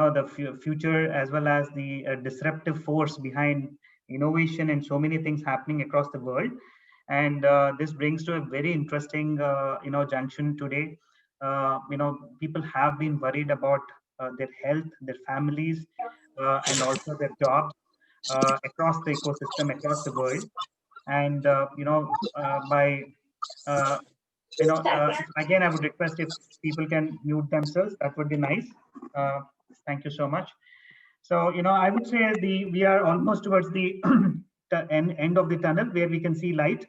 the future as well as the disruptive force behind innovation and so many things happening across the world. And this brings to a very interesting junction today. People have been worried about their health, their families, and also their jobs across the ecosystem, across the world. And by uh, again, I would request if people can mute themselves, that would be nice. uh, Thank you so much. So I would say we are almost towards the end of the tunnel where we can see light.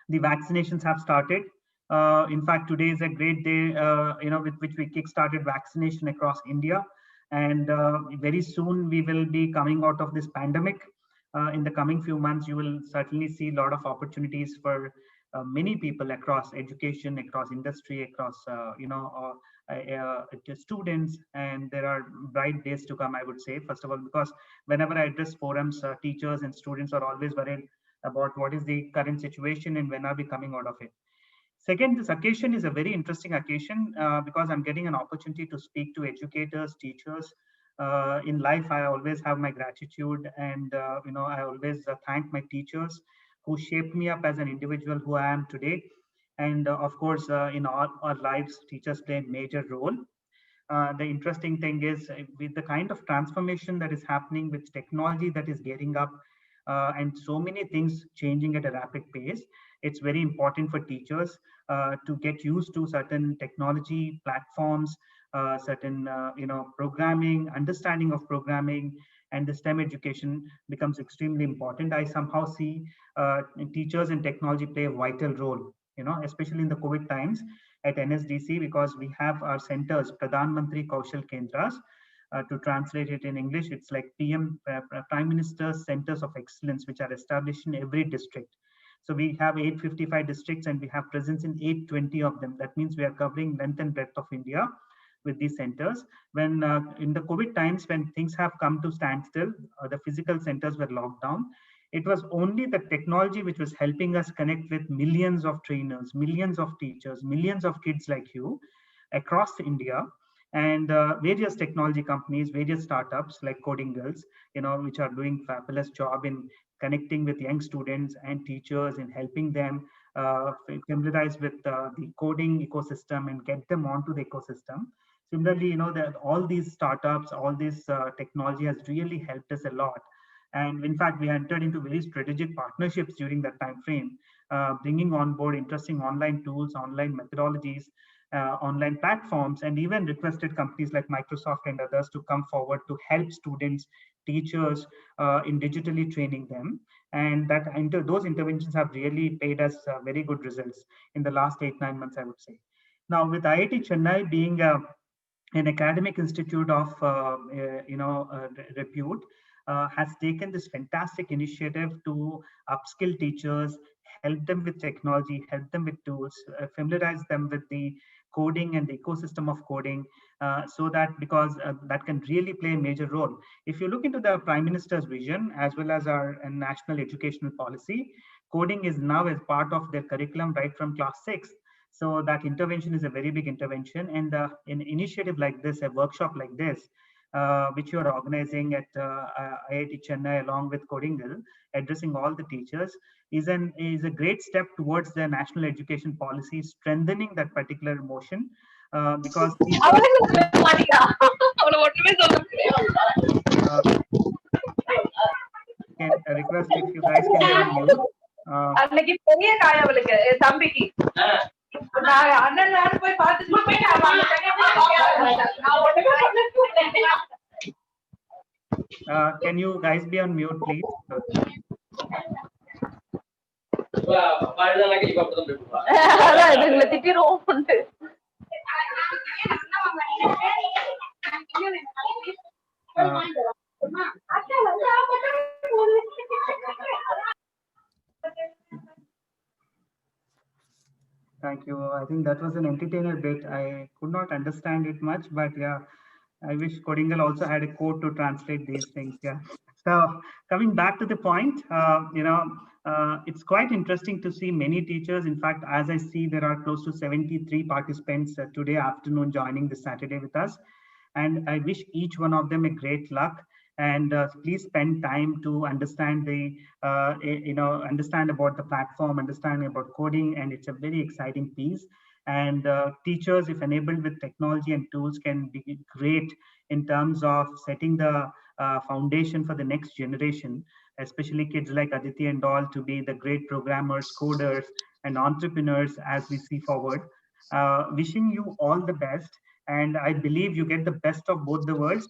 The vaccinations have started. In fact, today is a great day, with which we kick-started vaccination across India. And very soon we will be coming out of this pandemic. In the coming few months, you will certainly see a lot of opportunities for many people across education, across industry, across students, and there are bright days to come. I would say, first of all, because whenever I address forums, teachers and students are always worried about what is the current situation and when are we coming out of it. Second, this occasion is a very interesting occasion because I'm getting an opportunity to speak to educators, teachers. In life, I always have my gratitude, and I always thank my teachers who shaped me up as an individual who I am today. And of course, in all our lives, teachers play a major role. The interesting thing is with the kind of transformation that is happening with technology that is getting up and so many things changing at a rapid pace, it's very important for teachers to get used to certain technology platforms, certain programming, understanding of programming, and the STEM education becomes extremely important. I somehow see teachers and technology play a vital role, especially in the COVID times at NSDC, because we have our centers, Pradhan Mantri Kaushal Kendras. To translate it in English, it's like Prime Minister's Centers of Excellence, which are established in every district. So we have 855 districts and we have presence in 820 of them. That means we are covering length and breadth of India with these centers. When in the COVID times, when things have come to standstill, the physical centers were locked down. It was only the technology which was helping us connect with millions of trainers, millions of teachers, millions of kids like you across India, and various technology companies, various startups like Coding Girls, which are doing fabulous job in connecting with young students and teachers and helping them familiarize with the coding ecosystem and get them onto the ecosystem. Similarly, that all these startups, all this technology has really helped us a lot. And in fact, we entered into very strategic partnerships during that time frame, bringing on board interesting online tools, online methodologies, online platforms, and even requested companies like Microsoft and others to come forward to help students, teachers in digitally training them. And those interventions have really paid us very good results in the last 8-9 months, I would say. Now, with IIT Chennai being an academic institute of repute, has taken this fantastic initiative to upskill teachers, help them with technology, help them with tools, familiarize them with the coding and the ecosystem of coding, so that because that can really play a major role. If you look into the Prime Minister's vision as well as our national educational policy, coding is now as part of their curriculum right from class 6. So that intervention is a very big intervention, and an initiative like this, a workshop like this, which you are organizing at IIT Chennai along with Codingal, addressing all the teachers, is a great step towards the national education policy, strengthening that particular motion, because can request if you guys can be on mute. Can you guys be on mute, please? Thank you. I think that was an entertainer bit. I could not understand it much, but yeah, I wish Codingal also had a code to translate these things. Yeah. So coming back to the point, it's quite interesting to see many teachers. In fact, as I see, there are close to 73 participants today afternoon joining this Saturday with us. and I wish each one of them a great luck. And please spend time to understand understand about the platform, understand about coding, and it's a very exciting piece. And teachers, if enabled with technology and tools, can be great in terms of setting the foundation for the next generation, especially kids like Aditi and all, to be the great programmers, coders, and entrepreneurs as we see forward. Wishing you all the best, and I believe you get the best of both the worlds,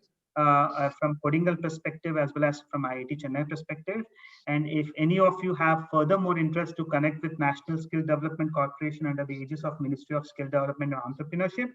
from Codingal perspective as well as from IIT Chennai perspective. And if any of you have further more interest to connect with National Skill Development Corporation under the aegis of Ministry of Skill Development and Entrepreneurship,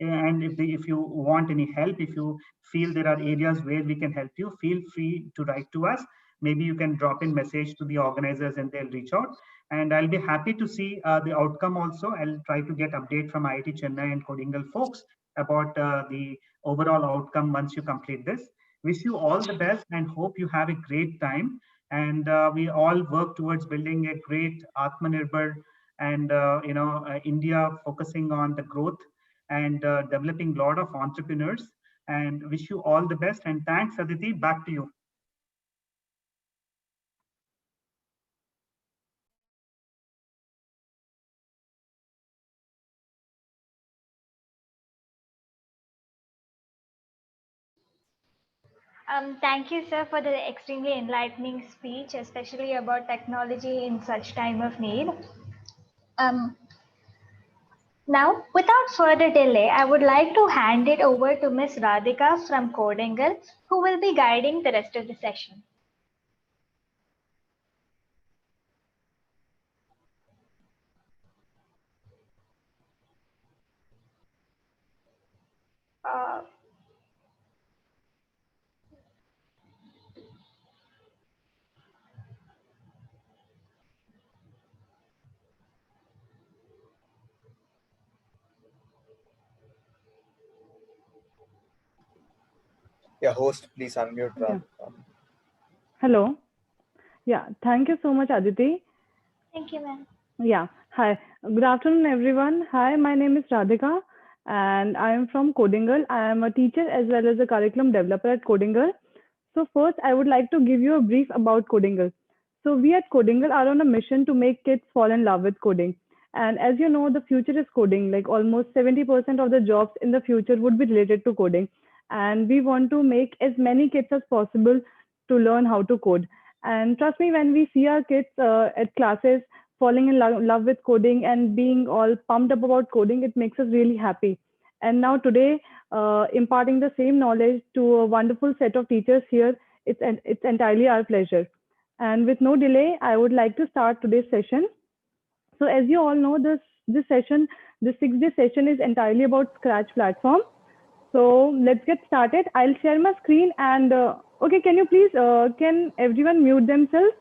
and if you want any help, if you feel there are areas where we can help you, feel free to write to us. Maybe you can drop in message to the organizers and they'll reach out. And I'll be happy to see the outcome also. I'll try to get update from IIT Chennai and Codingal folks about the overall outcome once you complete this. Wish you all the best and hope you have a great time. And we all work towards building a great Atmanirbhar and India focusing on the growth and developing a lot of entrepreneurs. And wish you all the best. And thanks, Aditi. Back to you. Thank you, sir, for the extremely enlightening speech, especially about technology in such time of need. Um, Now, without further delay, I would like to hand it over to Ms. Radhika from Codingal, who will be guiding the rest of the session. Uh, Yeah, host, please unmute. Yeah. Hello. Yeah, thank you so much, Aditi. Thank you, ma'am. Yeah, hi. Good afternoon, everyone. Hi, my name is Radhika, and I am from Codingal. I am a teacher as well as a curriculum developer at Codingal. So first, I would like to give you a brief about Codingal. So we at Codingal are on a mission to make kids fall in love with coding. And as you know, the future is coding. Like almost 70% of the jobs in the future would be related to coding. And we want to make as many kids as possible to learn how to code. And trust me, when we see our kids at classes falling in love with coding and being all pumped up about coding, it makes us really happy. And now today, imparting the same knowledge to a wonderful set of teachers here, it's entirely our pleasure. And with no delay, I would like to start today's session. So as you all know, this session, the 6-day session is entirely about Scratch platform. So let's get started. I'll share my screen and okay, can you please, can everyone mute themselves?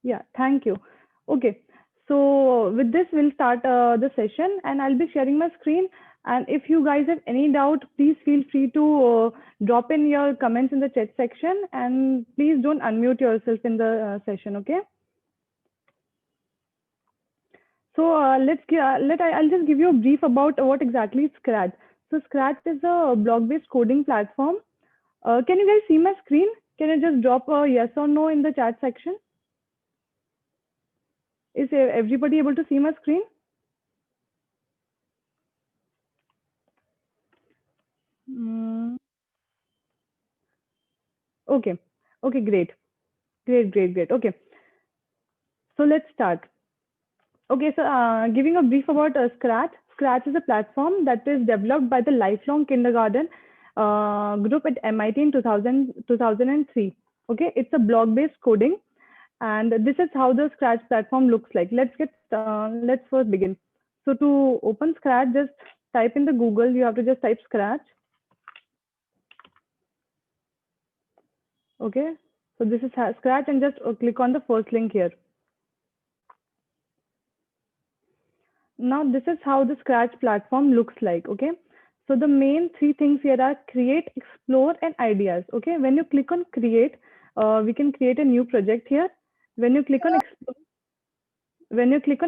Yeah, thank you. Okay, so with this, we'll start the session and I'll be sharing my screen. And if you guys have any doubt, please feel free to drop in your comments in the chat section and please don't unmute yourself in the session, okay? So I'll just give you a brief about what exactly is Scratch. So Scratch is a blog-based coding platform. Can you guys see my screen? Can you just drop a yes or no in the chat section? Is everybody able to see my screen? Okay. Okay, great. Great. Okay. So let's start. Okay, so giving a brief about Scratch. Scratch is a platform that is developed by the Lifelong Kindergarten group at MIT in 2003. Okay, it's a blog-based coding, and this is how the Scratch platform looks like. Let's first begin. So to open Scratch, just type in the Google. You have to just type Scratch. Okay, so this is Scratch, and just click on the first link here. Now this is how the Scratch platform looks like. Okay, so the main 3 things here are create, explore, and ideas. Okay, when you click on create, we can create a new project here. When you click on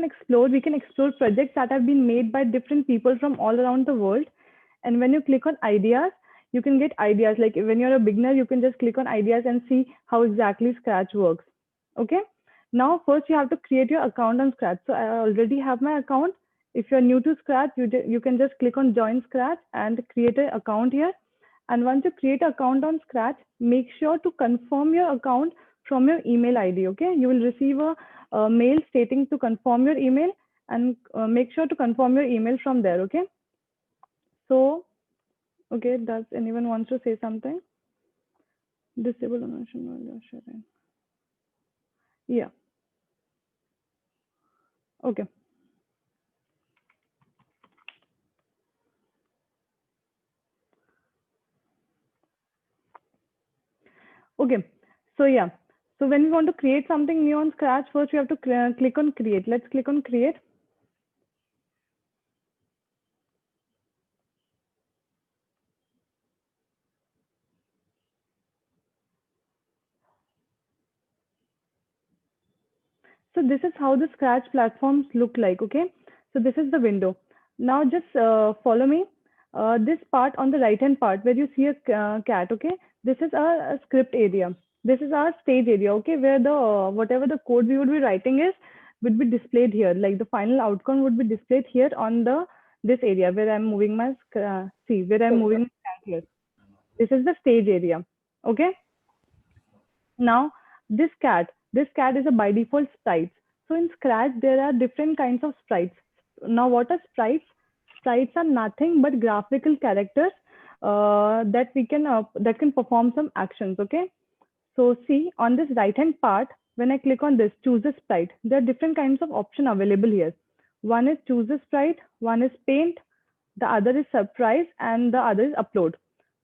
explore, we can explore projects that have been made by different people from all around the world. And when you click on ideas, you can get ideas. Like when you're a beginner, you can just click on ideas and see how exactly Scratch works. Okay. Now, first you have to create your account on Scratch. So I already have my account. If you're new to Scratch, you can just click on join Scratch and create an account here. And once you create an account on Scratch, make sure to confirm your account from your email ID. Okay. You will receive a mail stating to confirm your email, and make sure to confirm your email from there. Okay. So, okay, does anyone wants to say something? Disable animation while you're sharing. Yeah. Okay. Okay. So yeah. So when we want to create something new on Scratch, first we have to click on create. Let's click on create. So this is how the Scratch platforms look like. Okay. So this is the window. Now just follow me. This part on the right hand part where you see a cat. Okay. This is a script area. This is our stage area. Okay. Where the whatever the code we would be writing is would be displayed here. Like the final outcome would be displayed here on the this area where I'm moving my see where I'm moving my cat here. This is the stage area. Okay. Now, this cat is a by default sprite. So in Scratch, there are different kinds of sprites. Now, what are sprites? Sprites are nothing but graphical characters that can perform some actions. Okay. So see on this right hand part, when I click on this, choose a sprite. There are different kinds of options available here. One is choose a sprite, one is paint, the other is surprise, and the other is upload.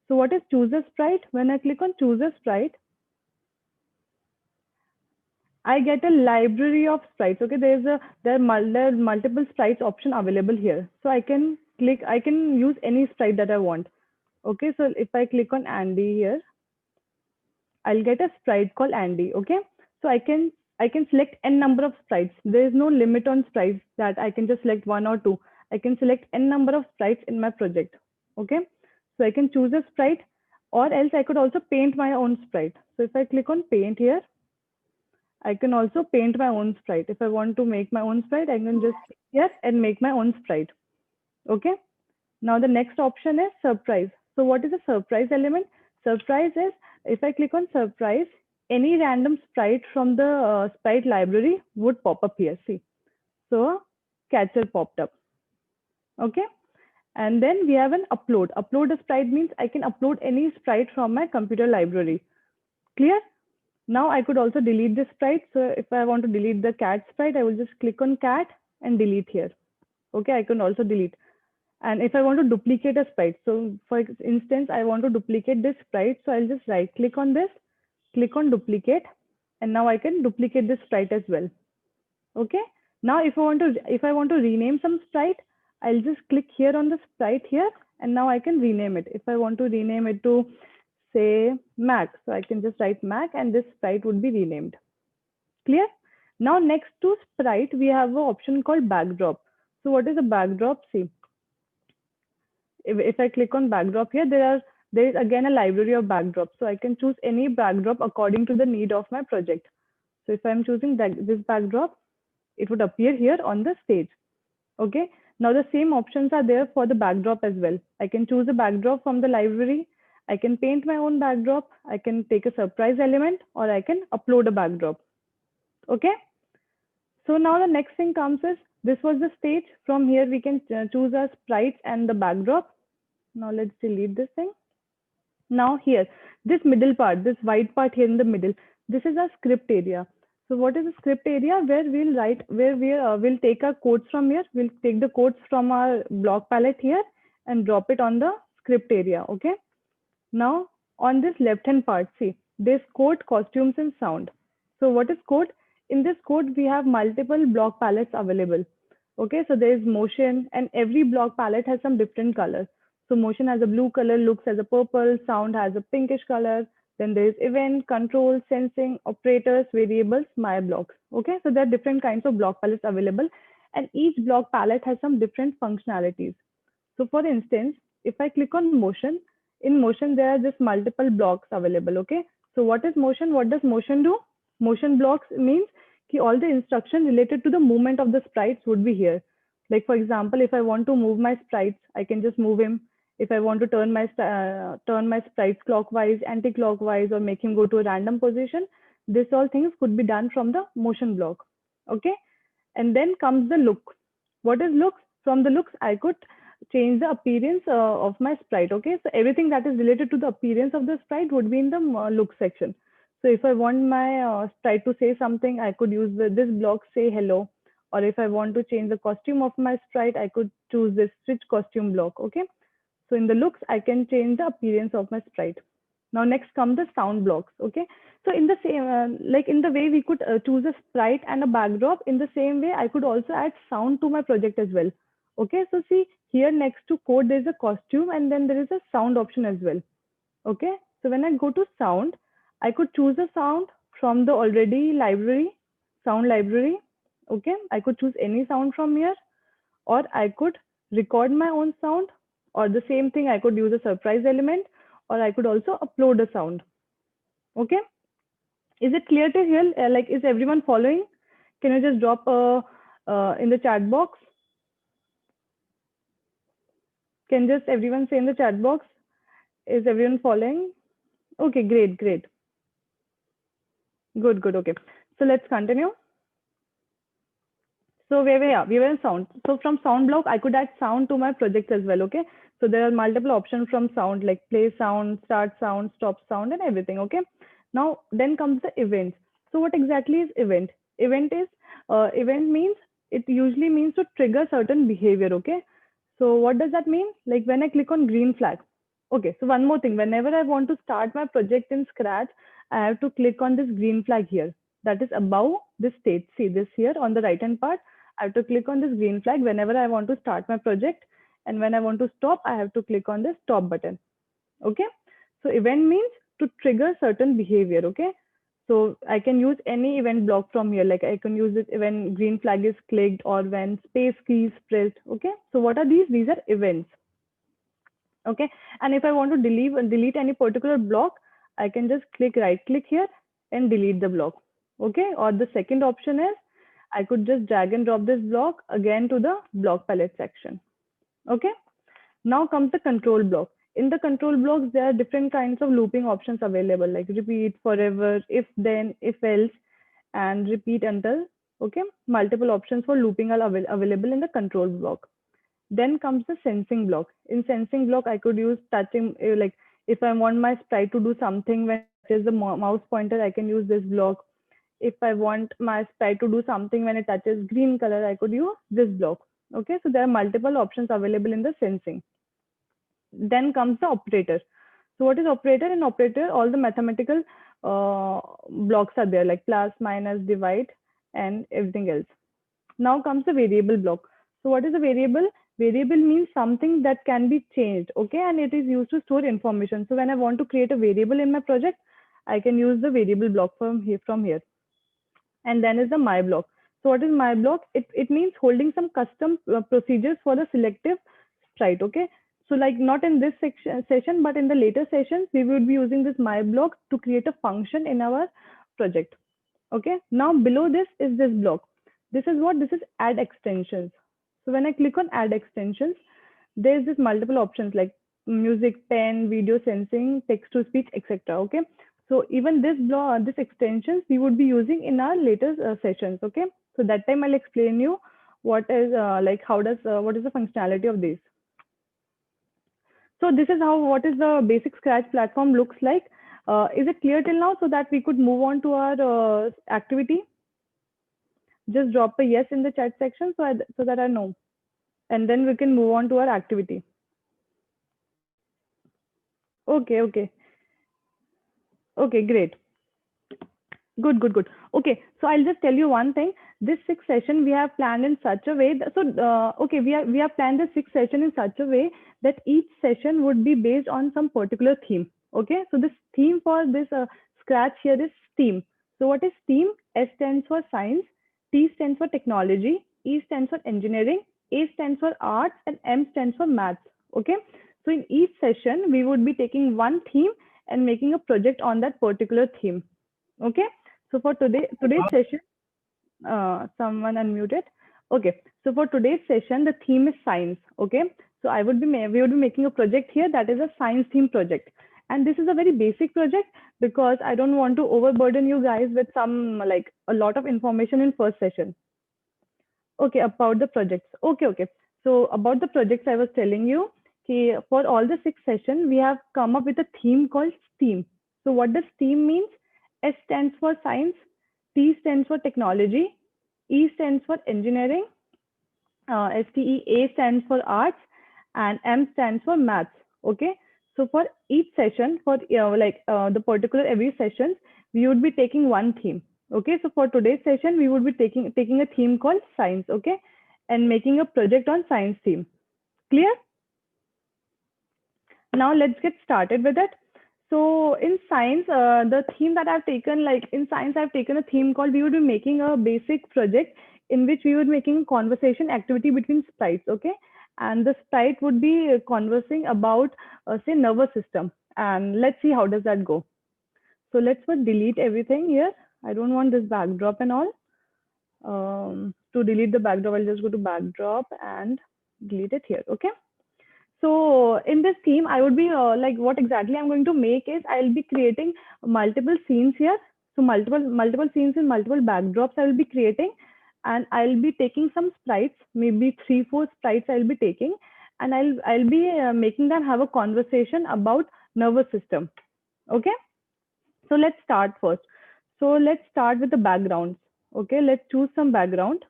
So what is choose a sprite? When I click on choose a sprite, I get a library of sprites. Okay, there are multiple sprites option available here. So I can use any sprite that I want. Okay, so if I click on Andy here, I'll get a sprite called Andy. Okay, so I can select n number of sprites. There is no limit on sprites that I can just select one or two. I can select n number of sprites in my project. Okay, so I can choose a sprite, or else I could also paint my own sprite. So if I click on paint here, I can also paint my own sprite. If I want to make my own sprite, I can just click here and make my own sprite. Okay. Now the next option is surprise. So what is a surprise element? Surprise is, if I click on surprise, any random sprite from the sprite library would pop up here. See, so catcher popped up. Okay. And then we have an upload. Upload a sprite means I can upload any sprite from my computer library. Clear? Now I could also delete this sprite. So if I want to delete the cat sprite, I will just click on cat and delete here. Okay, I can also delete. And if I want to duplicate a sprite, so for instance, I want to duplicate this sprite. So I'll just right click on this, click on duplicate, and now I can duplicate this sprite as well. Okay. Now if I want to rename some sprite, I'll just click here on the sprite here, and now I can rename it. If I want to rename it to say Mac, so I can just write Mac and this sprite would be renamed. Clear? Now next to sprite, we have an option called backdrop. So what is a backdrop? See, if I click on backdrop here, there is again a library of backdrops. So I can choose any backdrop according to the need of my project. So if I'm choosing this backdrop, it would appear here on the stage. Okay. Now the same options are there for the backdrop as well. I can choose a backdrop from the library. I can paint my own backdrop. I can take a surprise element, or I can upload a backdrop. Okay. So now the next thing comes is, this was the stage. From here, we can choose our sprites and the backdrop. Now let's delete this thing. Now here, this middle part, this white part here in the middle, this is our script area. So what is the script area? Where we'll write, where we'll take our codes from here. We'll take the codes from our block palette here and drop it on the script area. Okay. Now on this left hand part, see, this code, costumes, and sound. So what is code? In this code, we have multiple block palettes available. Okay, so there is motion, and every block palette has some different colors. So motion has a blue color, looks as a purple, sound has a pinkish color. Then there is event, control, sensing, operators, variables, my blocks. Okay, so there are different kinds of block palettes available, and each block palette has some different functionalities. So for instance, If I click on motion, in motion, there are just multiple blocks available. Okay. So what is motion? What does motion do? Motion blocks means that all the instructions related to the movement of the sprites would be here. Like for example, if I want to move my sprites, I can just move him. If I want to turn my sprites clockwise, anti-clockwise, or make him go to a random position, this all things could be done from the motion block. Okay. And then comes the look. What is looks? From the looks, I could change the appearance of my sprite. Okay, so everything that is related to the appearance of the sprite would be in the look section. So if I want my sprite to say something, I could use this block, say hello. Or if I want to change the costume of my sprite, I could choose this switch costume block. Okay, so in the looks, I can change the appearance of my sprite. Now next come the sound blocks. Okay, so in the same like in the way we could choose a sprite and a backdrop, in the same way I could also add sound to my project as well. Okay, so see here next to code, there's a costume and then there is a sound option as well. Okay, so when I go to sound, I could choose a sound from the already library, sound library. Okay, I could choose any sound from here, or I could record my own sound, or the same thing, I could use a surprise element, or I could also upload a sound. Okay, is it clear to here? Like, is everyone following? Can you just drop in the chat box? Can just everyone say in the chat box? Is everyone following? Okay, great, great. Good, good. Okay, so let's continue. So we were in sound. So from sound block, I could add sound to my project as well. Okay, so there are multiple options from sound, like play sound, start sound, stop sound, and everything. Okay, now then comes the event. So what exactly is event? Event means, it usually means to trigger certain behavior. Okay, so what does that mean? Like when I click on green flag. Okay, so one more thing, whenever I want to start my project in scratch, I have to click on this green flag here. That is above this state. See this here on the right hand part. I have to click on this green flag whenever I want to start my project. And when I want to stop, I have to click on this stop button. Okay. So event means to trigger certain behavior. Okay. So I can use any event block from here. Like I can use it when green flag is clicked or when space key is pressed. Okay. So what are these? These are events. Okay. And if I want to delete any particular block, I can just right click here and delete the block. Okay. Or the second option is I could just drag and drop this block again to the block palette section. Okay. Now comes the control block. In the control blocks, there are different kinds of looping options available, like repeat, forever, if then, if else, and repeat until. Okay. Multiple options for looping are available in the control block. Then comes the sensing block. In sensing block, I could use touching, like if I want my sprite to do something when it is the mouse pointer, I can use this block. If I want my sprite to do something when it touches green color, I could use this block. Okay, so there are multiple options available in the sensing. Then comes the operator. So what is operator? In operator, all the mathematical blocks are there, like plus, minus, divide, and everything else. Now comes the variable block. So what is a variable? Variable means something that can be changed. Okay, and it is used to store information. So when I want to create a variable in my project, I can use the variable block from here. And then is the my block. So what is my block? It means holding some custom procedures for the selective sprite. Okay, so like not in this session, but in the later sessions, we would be using this my block to create a function in our project. Okay, now below this is this block. This is what? This is add extensions. So when I click on add extensions, there's this multiple options like music, pen, video sensing, text to speech, etc. Okay, so even this block, this extensions we would be using in our later sessions. Okay, so that time I'll explain you what is like what is the functionality of this. So this is what is the basic Scratch platform looks like. Is it clear till now, so that we could move on to our activity? Just drop a yes in the chat section so that I know, and then we can move on to our activity. Okay, great. Good. Okay, so I'll just tell you one thing. This 6th session we have planned in such a way that, okay, we have planned the 6th session in such a way that each session would be based on some particular theme. Okay, so this theme for this Scratch here is STEAM. So what is STEAM? S stands for science, T stands for technology, E stands for engineering, A stands for arts, and M stands for maths. Okay, So in each session, we would be taking one theme and making a project on that particular theme. Okay. So for today's session, someone unmuted. Okay. So for today's session, the theme is science. Okay. So we would be making a project here that is a science theme project. And this is a very basic project because I don't want to overburden you guys with some like a lot of information in first session. Okay, about the projects. Okay. So about the projects I was telling you, okay, for all the 6 sessions, we have come up with a theme called STEAM. So what does STEAM means? S stands for science, T stands for technology, E stands for engineering, A stands for arts, and M stands for maths. Okay. So for each session, for the particular every session, we would be taking one theme. Okay. So for today's session, we would be taking a theme called science. Okay. And making a project on science theme. Clear? Now let's get started with it. So in science, the theme that I've taken, like in science, I've taken a theme called, we would be making a basic project in which we would be making a conversation activity between sprites. Okay. And the sprite would be conversing about, say, nervous system. And let's see how does that go. So let's first delete everything here. I don't want this backdrop and all. To delete the backdrop, I'll just go to backdrop and delete it here. Okay. So in this theme, I would be like, what exactly I'm going to make is I'll be creating multiple scenes here. So multiple scenes in multiple backdrops I will be creating, and I'll be taking some sprites, maybe 3-4 sprites I'll be taking, and I'll be making them have a conversation about nervous system. Okay. So let's start first. So let's start with the backgrounds. Okay. Let's choose some background.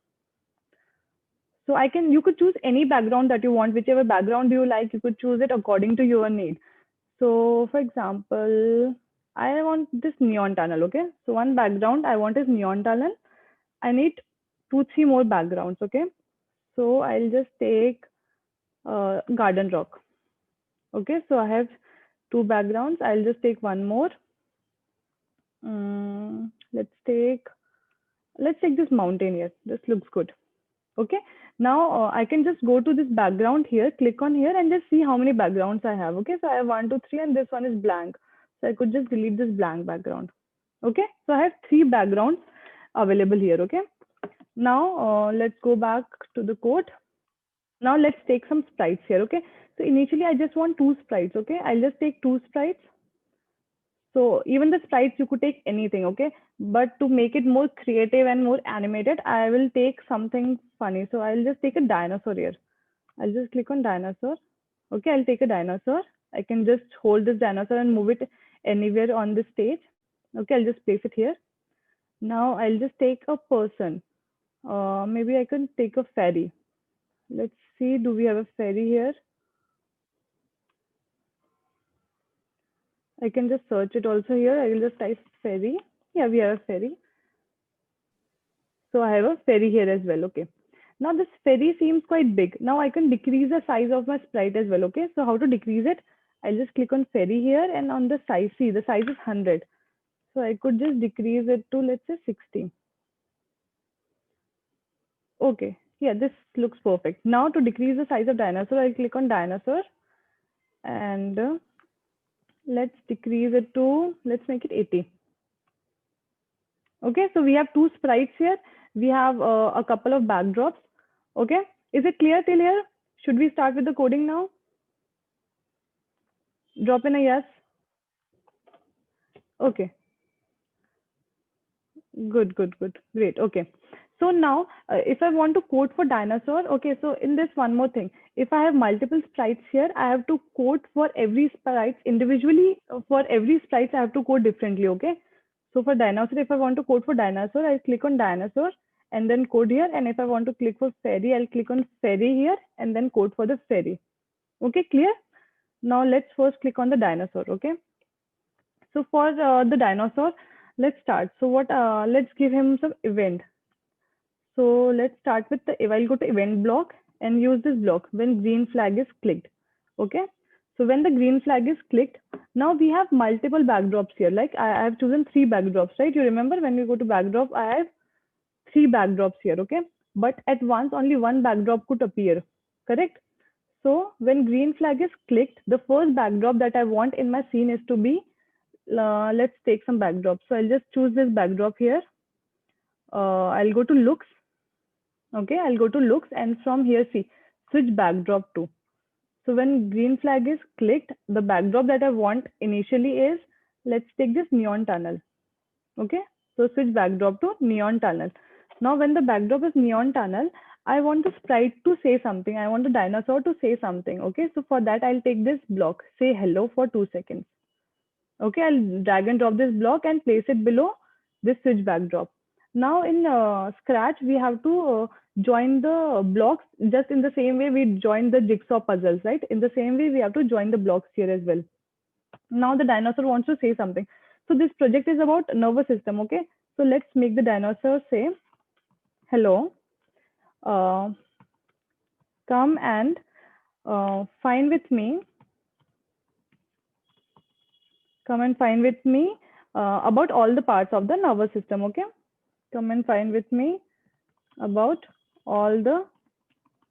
So you could choose any background that you want, whichever background you like, you could choose it according to your need. So for example, I want this neon tunnel. Okay. So one background I want is neon tunnel. I need 2-3 more backgrounds. Okay. So I'll just take garden rock. Okay. So I have 2 backgrounds. I'll just take one more. Let's take this mountain here. This looks good. Okay. Now I can just go to this background here, click on here and just see how many backgrounds I have. Okay. So I have 1, 2, 3, and this one is blank. So I could just delete this blank background. Okay. So I have 3 backgrounds available here. Okay. Now let's go back to the code. Now let's take some sprites here. Okay. So initially I just want 2 sprites. Okay. I'll just take 2 sprites. So even the sprites, you could take anything. Okay. But to make it more creative and more animated, I will take something funny. So I'll just take a dinosaur here. I'll just click on dinosaur. Okay. I'll take a dinosaur. I can just hold this dinosaur and move it anywhere on the stage. Okay. I'll just place it here. Now I'll just take a person. Maybe I can take a fairy. Let's see, do we have a fairy here? I can just search it also here. I will just type fairy. Yeah, we have a fairy. So I have a fairy here as well. Okay. Now this fairy seems quite big. Now I can decrease the size of my sprite as well. Okay. So how to decrease it? I'll just click on fairy here, and on the size, see the size is 100. So I could just decrease it to, let's say, 60. Okay. Yeah, this looks perfect. Now to decrease the size of dinosaur, I'll click on dinosaur, and let's decrease it to, let's make it 80. Okay, so we have 2 sprites here. We have a couple of backdrops. Okay, is it clear till here? Should we start with the coding now? Drop in a yes. Okay. Good. Great. Okay. So now if I want to code for dinosaur, okay, so in this one more thing, if I have multiple sprites here, I have to code for every sprite individually. For every sprite, I have to code differently. Okay. So for dinosaur, if I want to code for dinosaur, I click on dinosaur and then code here. And if I want to click for fairy, I'll click on fairy here and then code for the fairy. Okay, clear? Now let's first click on the dinosaur. Okay. So for the dinosaur, let's start. So let's give him some event. So let's start with I'll go to event block and use this block when green flag is clicked. Okay. So when the green flag is clicked, now we have multiple backdrops here. Like I have chosen 3 backdrops, right? You remember when we go to backdrop, I have 3 backdrops here. Okay. But at once only one backdrop could appear. Correct. So when green flag is clicked, the first backdrop that I want in my scene is to be, let's take some backdrop. So I'll just choose this backdrop here. I'll go to looks. Okay, I'll go to looks, and from here, see, switch backdrop to. So when green flag is clicked, the backdrop that I want initially is, let's take this neon tunnel. Okay, so switch backdrop to neon tunnel. Now when the backdrop is neon tunnel, I want the sprite to say something. I want the dinosaur to say something. Okay, so for that, I'll take this block, say hello for 2 seconds. Okay, I'll drag and drop this block and place it below this switch backdrop. Now in Scratch, we have to join the blocks just in the same way we join the jigsaw puzzles, right? In the same way, we have to join the blocks here as well. Now the dinosaur wants to say something. So this project is about nervous system, okay? So let's make the dinosaur say, hello, come and find with me. Come and find with me about all the parts of the nervous system, okay? Come and find with me about all the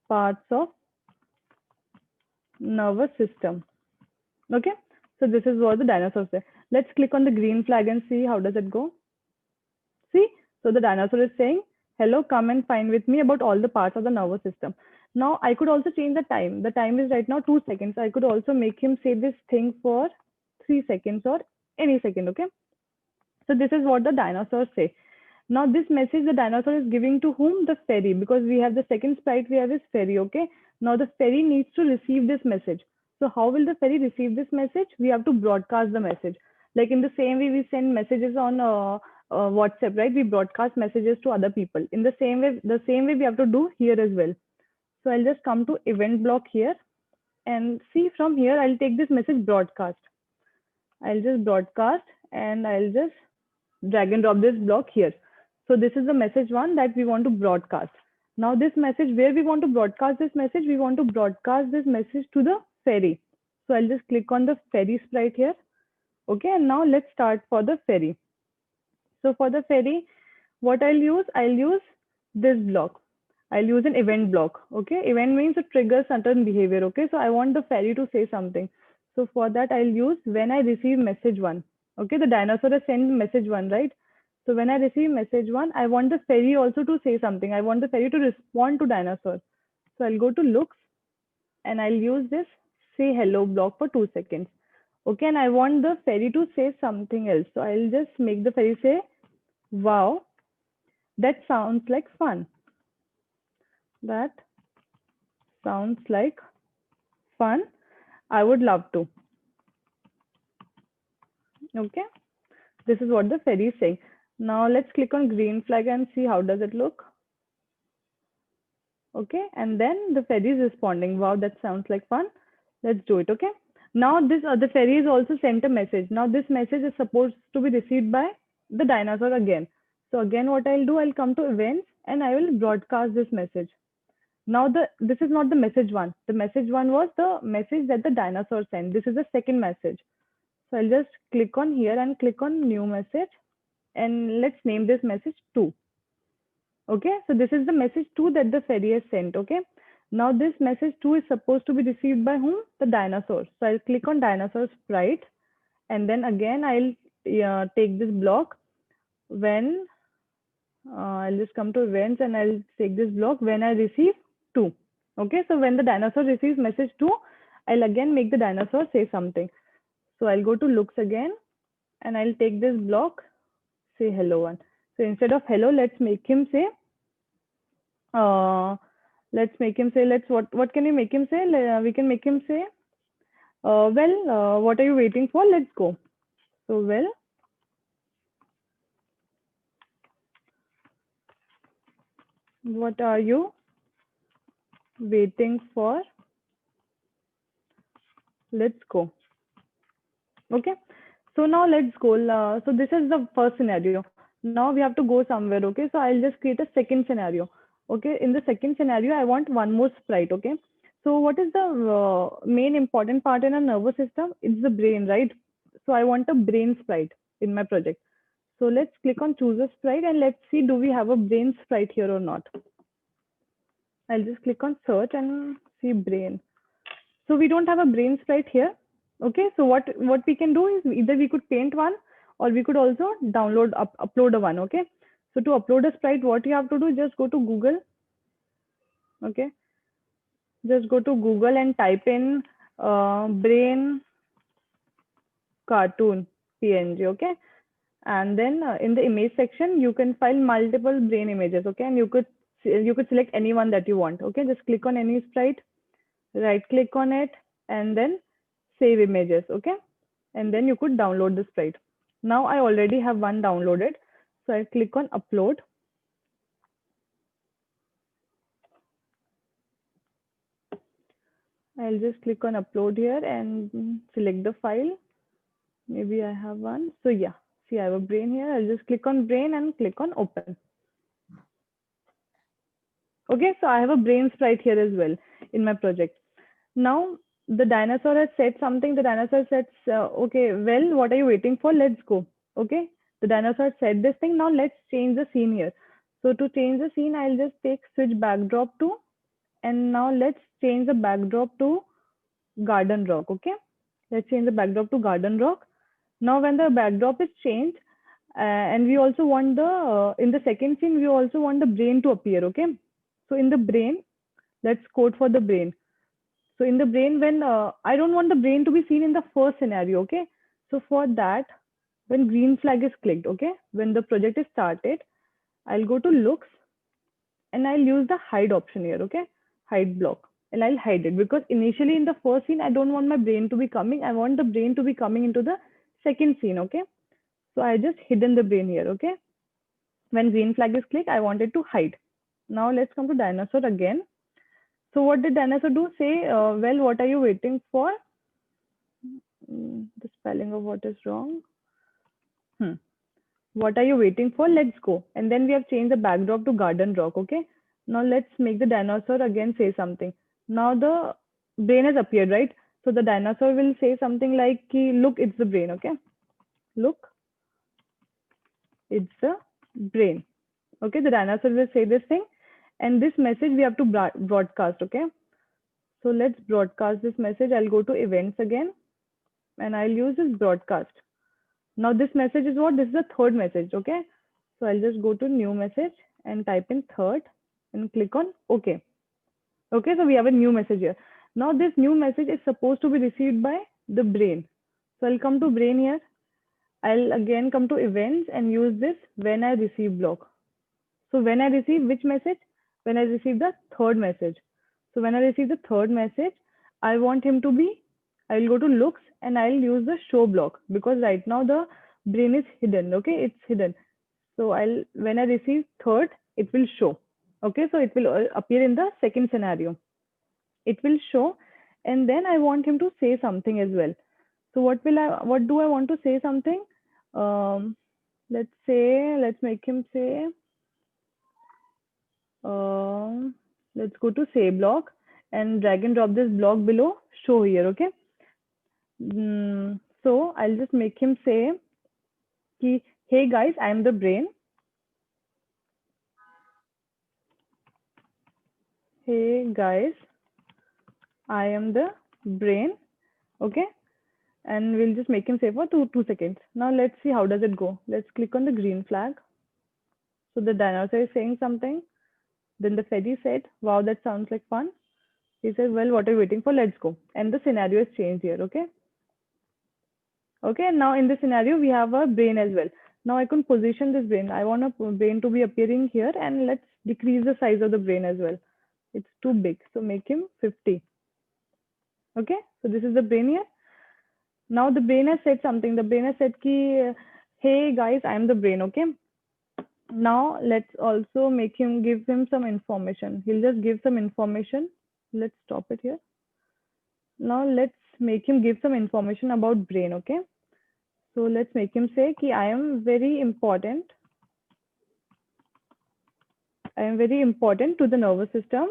parts of nervous system. Okay, so this is what the dinosaur says. Let's click on the green flag and see how does it go. See, so the dinosaur is saying, hello, come and find with me about all the parts of the nervous system. Now I could also change the time. The time is right now 2 seconds. I could also make him say this thing for 3 seconds or any second, okay? So this is what the dinosaurs say. Now this message the dinosaur is giving to whom? The fairy, because we have the second sprite we have is fairy, okay? Now the fairy needs to receive this message. So how will the fairy receive this message? We have to broadcast the message. Like in the same way we send messages on WhatsApp, right? We broadcast messages to other people. In the same way we have to do here as well. So I'll just come to event block here and see from here, I'll take this message broadcast. I'll just broadcast and I'll just drag and drop this block here. So this is the message one that we want to broadcast. Now this message, where we want to broadcast this message, we want to broadcast this message to the fairy. So I'll just click on the fairy sprite here. Okay, and now let's start for the fairy. So for the fairy, what I'll use this block. I'll use an event block. Okay, event means it triggers certain behavior. Okay, so I want the fairy to say something. So for that, I'll use when I receive message one. Okay, the dinosaur has sent message one, right? So when I receive message one, I want the fairy also to say something. I want the fairy to respond to dinosaur. So I'll go to looks and I'll use this say hello block for 2 seconds. Okay, and I want the fairy to say something else. So I'll just make the fairy say, wow, that sounds like fun. That sounds like fun. I would love to. Okay, this is what the fairy is saying. Now let's click on green flag and see how does it look. Okay, and then the fairy is responding. Wow, that sounds like fun. Let's do it. Okay. Now this the fairy is also sent a message. Now this message is supposed to be received by the dinosaur again. So again, what I'll do, I'll come to events and I will broadcast this message. Now this is not the message one. The message one was the message that the dinosaur sent. This is the second message. So I'll just click on here and click on new message and let's name this message 2. Okay, so this is the message 2 that the fairy has sent. Okay, now this message 2 is supposed to be received by whom? The dinosaur. So I'll click on dinosaur sprite and then again I'll take this block when I'll just come to events and I'll take this block when I receive 2. Okay, so when the dinosaur receives message 2, I'll again make the dinosaur say something. So I'll go to looks again and I'll take this block, say hello one. So instead of hello, let's make him say, what can we make him say? We can make him say, what are you waiting for? Let's go. So, well, what are you waiting for? Let's go. Okay. So now let's go. So this is the first scenario. Now we have to go somewhere. Okay. So I'll just create a second scenario. Okay. In the second scenario, I want one more sprite. Okay. So what is the main important part in a nervous system? It's the brain, right? So I want a brain sprite in my project. So let's click on choose a sprite and let's see, do we have a brain sprite here or not? I'll just click on search and see brain. So we don't have a brain sprite here. Okay, so what we can do is either we could paint one, or we could also upload a one. Okay, so to upload a sprite, what you have to do is just go to Google. Okay, just go to Google and type in brain cartoon PNG. Okay, and then in the image section you can find multiple brain images. Okay, and you could select any one that you want. Okay, just click on any sprite, right click on it, and then save images. Okay, and then you could download the sprite. Now I already have one downloaded, so I click on upload. I'll just click on upload here and select the file. Maybe I have one. So yeah, see, I have a brain here. I'll just click on brain and click on open. Okay, so I have a brain sprite here as well in my project. Now the dinosaur has said something. The dinosaur says, okay, well, what are you waiting for? Let's go. Okay, the dinosaur said this thing. Now let's change the scene here. So to change the scene, I'll just take switch backdrop to, and now let's change the backdrop to garden rock. Okay, let's change the backdrop to garden rock. Now when the backdrop is changed, and we also want the in the second scene we also want the brain to appear. Okay, so in the brain, let's code for the brain. So in the brain, when I don't want the brain to be seen in the first scenario. Okay, so for that, when green flag is clicked, okay, when the project is started, I'll go to looks and I'll use the hide option here. Okay, hide block, and I'll hide it because initially in the first scene I don't want my brain to be coming. I want the brain to be coming into the second scene. Okay, so I just hidden the brain here. Okay, when green flag is clicked, I wanted to hide. Now let's come to dinosaur again. So what did dinosaur do? Say, well, what are you waiting for? The spelling of what is wrong. What are you waiting for? Let's go. And then we have changed the backdrop to garden rock. Okay. Now let's make the dinosaur again say something. Now the brain has appeared, right? So the dinosaur will say something like, look, it's the brain. Okay. Look, it's the brain. Okay. The dinosaur will say this thing. And this message we have to broadcast. Okay. So let's broadcast this message. I'll go to events again and I'll use this broadcast. Now this message is what? This is the third message. Okay. So I'll just go to new message and type in third and click on OK. Okay. So we have a new message here. Now this new message is supposed to be received by the brain. So I'll come to brain here. I'll again come to events and use this when I receive block. So when I receive which message? When I receive the third message. So when I receive the third message, I want him to be, I'll go to looks and I'll use the show block because right now the brain is hidden. Okay, it's hidden. So when I receive third, it will show. Okay, so it will appear in the second scenario. It will show, and then I want him to say something as well. So what do I want to say something? Let's make him say, let's go to say block and drag and drop this block below show here. Okay. So I'll just make him say, hey guys, I'm the brain. Hey guys, I am the brain. Okay. And we'll just make him say for 2 seconds. Now let's see how does it go. Let's click on the green flag. So the dinosaur is saying something. Then the Freddy said, wow, that sounds like fun. He said, well, what are you waiting for? Let's go. And the scenario is changed here. Okay. Okay. And now in this scenario, we have a brain as well. Now I can position this brain. I want a brain to be appearing here, and let's decrease the size of the brain as well. It's too big. So make him 50. Okay. So this is the brain here. Now the brain has said something. The brain has said, hey guys, I'm the brain. Okay. Now let's also make him give him some information. He'll just give some information. Let's stop it here. Now let's make him give some information about brain. Okay. So let's make him say, I am very important. I am very important to the nervous system.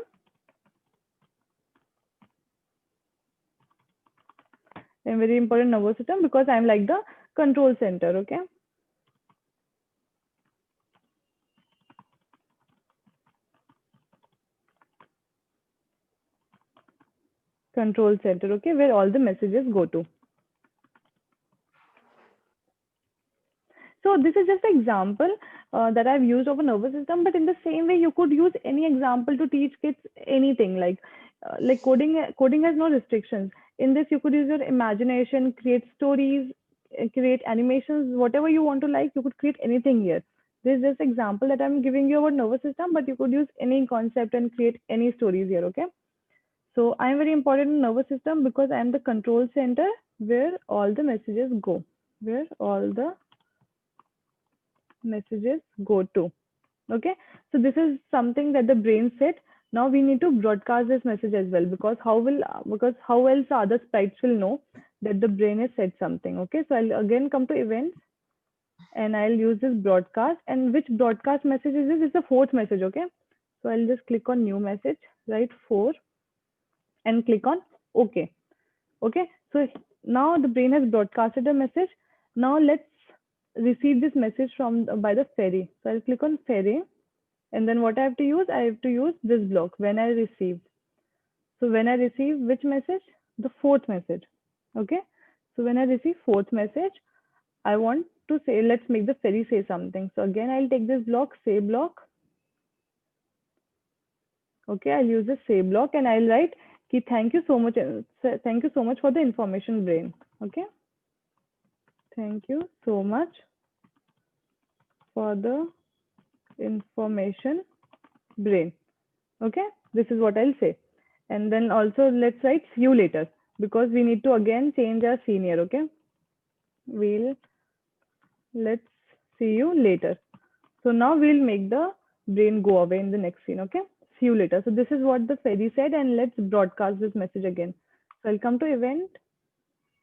I'm very important nervous system because I'm like the control center. Okay. control center, okay, where all the messages go to. So this is just an example that I've used of a nervous system, but in the same way, you could use any example to teach kids anything. Like coding has no restrictions. In this, you could use your imagination, create stories, create animations, whatever you want to like. You could create anything here. This is just example that I'm giving you about nervous system, but you could use any concept and create any stories here. Okay. So I'm very important in nervous system because I'm the control center where all the messages go. Where all the messages go to. Okay, so this is something that the brain said. Now we need to broadcast this message as well, because how else the other sprites will know that the brain has said something. Okay, so I'll again come to events and I'll use this broadcast. And which broadcast message is this? It's the fourth message. Okay, so I'll just click on new message, write 4 and click on OK. Okay, so now the brain has broadcasted a message. Now let's receive this message from by the ferry. So I'll click on ferry, and then what I have to use? I have to use this block, when I receive. So when I receive which message? The fourth message. Okay, so when I receive fourth message, I want to say, let's make the ferry say something. So again, I'll take this block, say block. Okay, I'll use the say block and I'll write ki, thank you so much for the information, brain. Okay, thank you so much for the information, brain. Okay, this is what I'll say. And then also let's write see you later, because we need to again change our senior. Okay, let's see you later. So now we'll make the brain go away in the next scene. Okay, see you later. So this is what the ferry said, and let's broadcast this message again. So I'll come to event,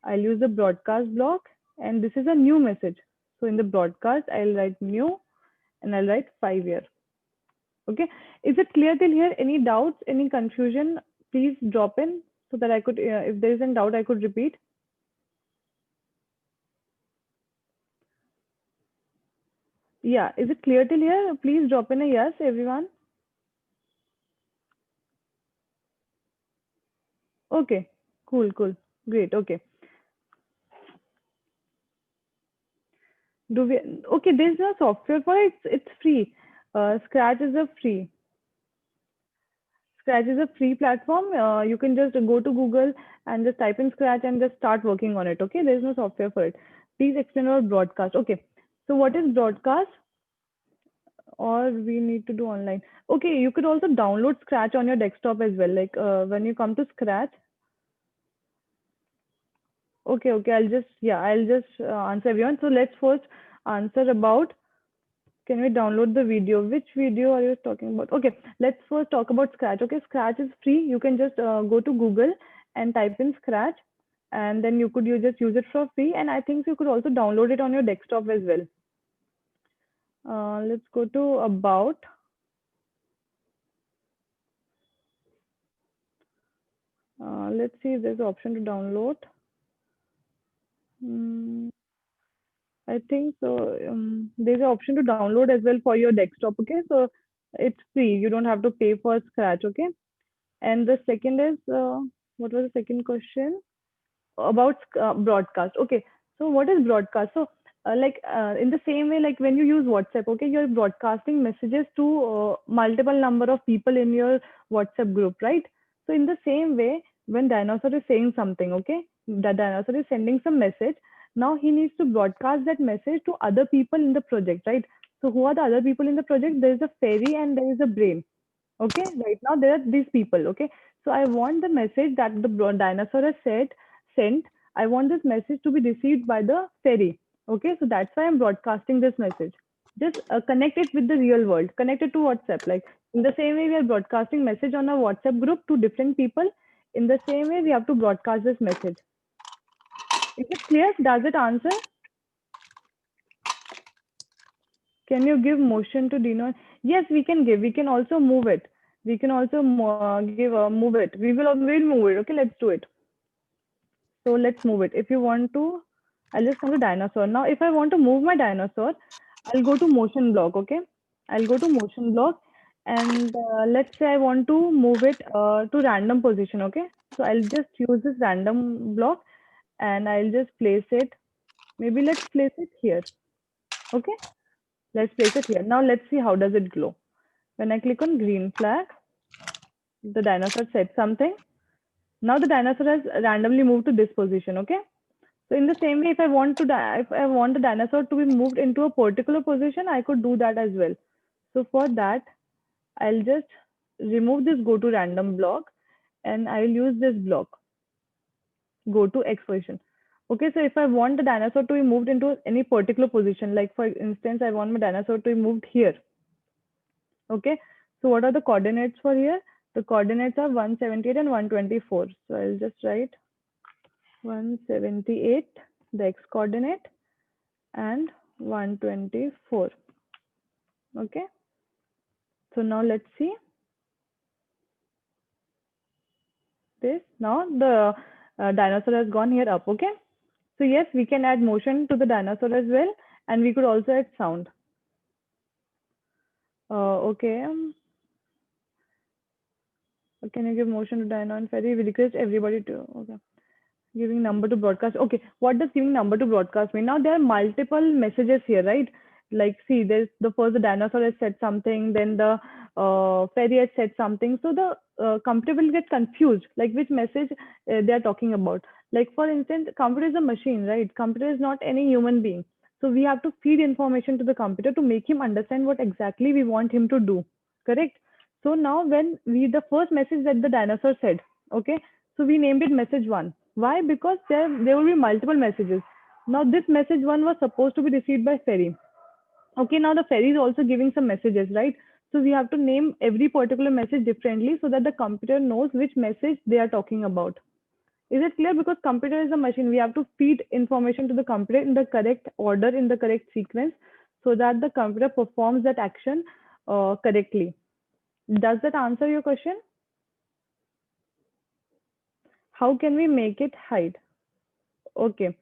I'll use the broadcast block, and this is a new message. So in the broadcast, I'll write new and I'll write 5 year. Okay, is it clear till here? Any doubts, any confusion? Please drop in so that I could, if there is a doubt, I could repeat. Yeah, is it clear till here? Please drop in a yes, everyone. Okay, cool, great. Okay. Okay, there's no software for it. It's free. Scratch is a free. Scratch is a free platform. You can just go to Google and just type in Scratch and just start working on it. Okay, there's no software for it. Please explain about broadcast. Okay, so what is broadcast? Or we need to do online. Okay, you could also download Scratch on your desktop as well. Like when you come to Scratch. Okay, I'll just answer everyone. So let's first answer about, can we download the video? Which video are you talking about? Okay, let's first talk about Scratch. Okay, Scratch is free. You can just go to Google and type in Scratch, and then you just use it for free. And I think you could also download it on your desktop as well. Let's go to about. Let's see if there's an option to download. I think so. There's an option to download as well for your desktop. Okay, so it's free. You don't have to pay for Scratch. Okay, and the second is what was the second question? About broadcast. Okay, so what is broadcast? So in the same way, like when you use WhatsApp, okay, you're broadcasting messages to multiple number of people in your WhatsApp group, right? So in the same way, when Dinosaur is saying something, okay, the Dinosaur is sending some message. Now he needs to broadcast that message to other people in the project, right? So who are the other people in the project? There is a fairy and there is a brain. Okay, right now there are these people. Okay, so I want the message that the Dinosaur has sent. I want this message to be received by the fairy. Okay, so that's why I'm broadcasting this message. Just connect it with the real world. Connect it to WhatsApp. Like in the same way we are broadcasting message on a WhatsApp group to different people. In the same way we have to broadcast this message. Is it clear? Does it answer? Can you give motion to Dino? Yes, we can give. We can also move it. We can also move it. We'll move it. Okay, let's do it. So let's move it. If you want to, I'll just come to dinosaur. Now, if I want to move my dinosaur, I'll go to motion block. Okay, I'll go to motion block, and let's say I want to move it to random position. Okay, So I'll just use this random block and I'll just place it. Maybe let's place it here. Okay, let's place it here. Now let's see how does it glow. When I click on green flag, the dinosaur said something. Now the dinosaur has randomly moved to this position. Okay. So in the same way, if I want to, if I want the dinosaur to be moved into a particular position, I could do that as well. So for that, I'll just remove this go to random block and I'll use this block, go to X position. Okay, so if I want the dinosaur to be moved into any particular position, like for instance, I want my dinosaur to be moved here. Okay, so what are the coordinates for here? The coordinates are 178 and 124. So I'll just write 178, the X coordinate, and 124. Okay, so now let's see this. Now the dinosaur has gone here up. Okay, so yes, we can add motion to the dinosaur as well, and we could also add sound. Okay, can you give motion to dino and ferry? We request everybody to, okay, giving number to broadcast. Okay, what does giving number to broadcast mean? Now there are multiple messages here, right? Like, see, there's the first, the dinosaur has said something, then the ferry has said something. So the computer will get confused, like which message they are talking about. Like for instance, computer is a machine, right? Computer is not any human being. So we have to feed information to the computer to make him understand what exactly we want him to do. Correct? So now when the first message that the dinosaur said, okay, so we named it message one. Why? Because there will be multiple messages. Now this message one was supposed to be received by ferry. Okay, now the ferry is also giving some messages, right? So we have to name every particular message differently so that the computer knows which message they are talking about. Is it clear? Because computer is a machine. We have to feed information to the computer in the correct order, in the correct sequence, so that the computer performs that action correctly. Does that answer your question? How can we make it hide? Okay.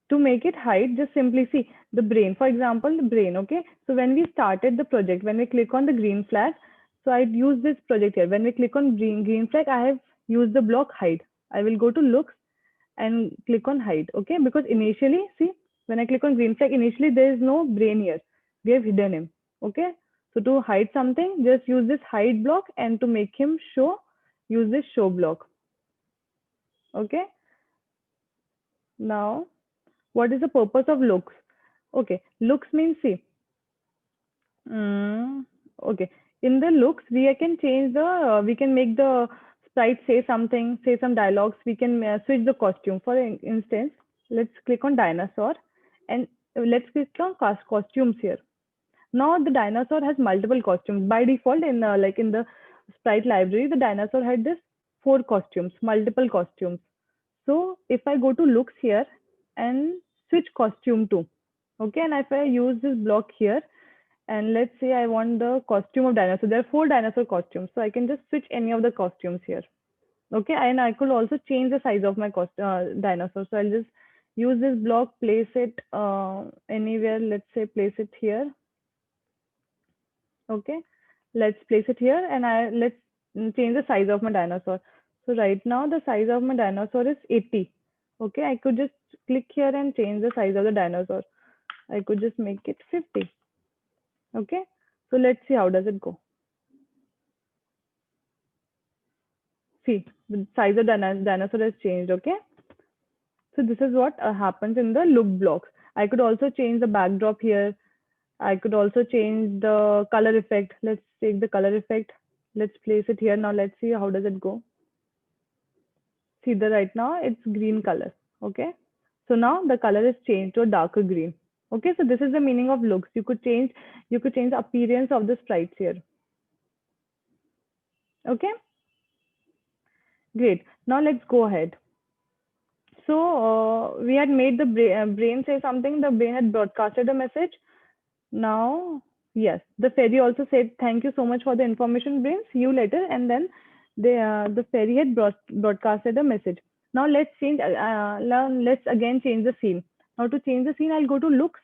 To make it hide, just simply see the brain. For example, the brain, okay? So when we started the project, when we click on the green flag, so I'd use this project here. When we click on green flag, I have used the block hide. I will go to looks and click on hide, okay? Because initially, see, when I click on green flag, initially there is no brain here. We have hidden him, okay? So to hide something, just use this hide block, and to make him show, use this show block, okay? Now, what is the purpose of looks? Okay, looks means see. Okay, in the looks, we can change the, we can make the sprite say something, say some dialogues. We can switch the costume. For instance, let's click on dinosaur and let's click on costumes here. Now the dinosaur has multiple costumes. By default, in like in the sprite library, the dinosaur had this 4 costumes, multiple costumes. So if I go to looks here and switch costume to, okay, and if I use this block here, and let's say I want the costume of dinosaur, there are 4 dinosaur costumes, so I can just switch any of the costumes here. Okay, and I could also change the size of my dinosaur. So I'll just use this block, place it anywhere. Let's say place it here. Okay, let's place it here, and let's change the size of my dinosaur. So right now the size of my dinosaur is 80. Okay, I could just click here and change the size of the dinosaur. I could just make it 50. Okay, so let's see how does it go. See, the size of dinosaur has changed. Okay, so this is what happens in the look blocks. I could also change the backdrop here. I could also change the color effect. Let's take the color effect. Let's place it here. Now let's see how does it go. See, the right now it's green color. Okay, so now the color is changed to a darker green. Okay, so this is the meaning of looks. You could change the appearance of the sprites here. Okay, great. Now let's go ahead. So we had made the brain say something. The brain had broadcasted a message. Now, yes, the fairy also said, "Thank you so much for the information, brain. See you later." And then the fairy had broadcasted a message. Now let's change. Let's again change the scene. Now to change the scene, I'll go to looks